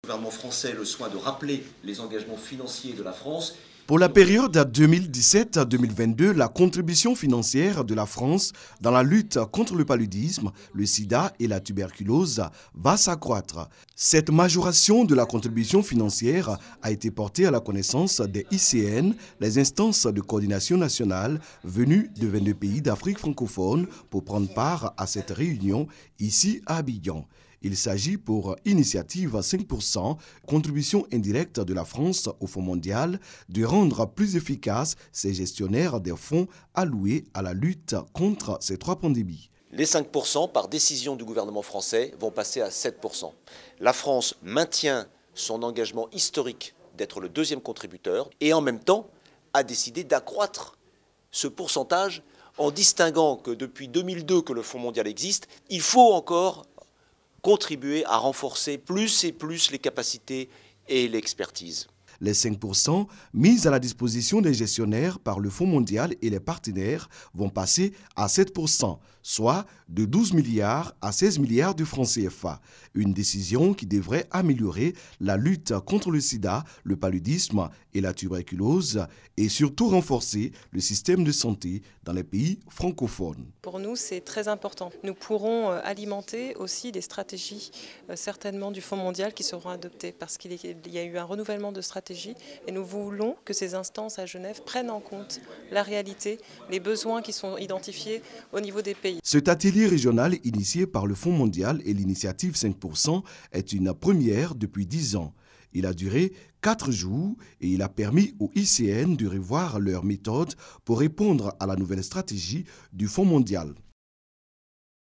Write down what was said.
Le gouvernement français a le soin de rappeler les engagements financiers de la France. Pour la période 2017-2022, la contribution financière de la France dans la lutte contre le paludisme, le sida et la tuberculose va s'accroître. Cette majoration de la contribution financière a été portée à la connaissance des ICN, les instances de coordination nationale venues de 22 pays d'Afrique francophone pour prendre part à cette réunion ici à Abidjan. Il s'agit pour Initiative 5%, contribution indirecte de la France au Fonds mondial, de rendre plus efficaces ces gestionnaires des fonds alloués à la lutte contre ces trois pandémies. Les 5%, par décision du gouvernement français, vont passer à 7%. La France maintient son engagement historique d'être le deuxième contributeur et en même temps a décidé d'accroître ce pourcentage en distinguant que depuis 2002 que le Fonds mondial existe, il faut encore contribuer à renforcer plus et plus les capacités et l'expertise. Les 5% mis à la disposition des gestionnaires par le Fonds mondial et les partenaires vont passer à 7%, soit de 12 milliards à 16 milliards de francs CFA. Une décision qui devrait améliorer la lutte contre le sida, le paludisme et la tuberculose et surtout renforcer le système de santé dans les pays francophones. Pour nous, c'est très important. Nous pourrons alimenter aussi des stratégies certainement du Fonds mondial qui seront adoptées parce qu'il y a eu un renouvellement de stratégie et nous voulons que ces instances à Genève prennent en compte la réalité, les besoins qui sont identifiés au niveau des pays. Cet atelier régional initié par le Fonds mondial et l'initiative 5% est une première depuis 10 ans. Il a duré 4 jours et il a permis aux ICN de revoir leurs méthodes pour répondre à la nouvelle stratégie du Fonds mondial.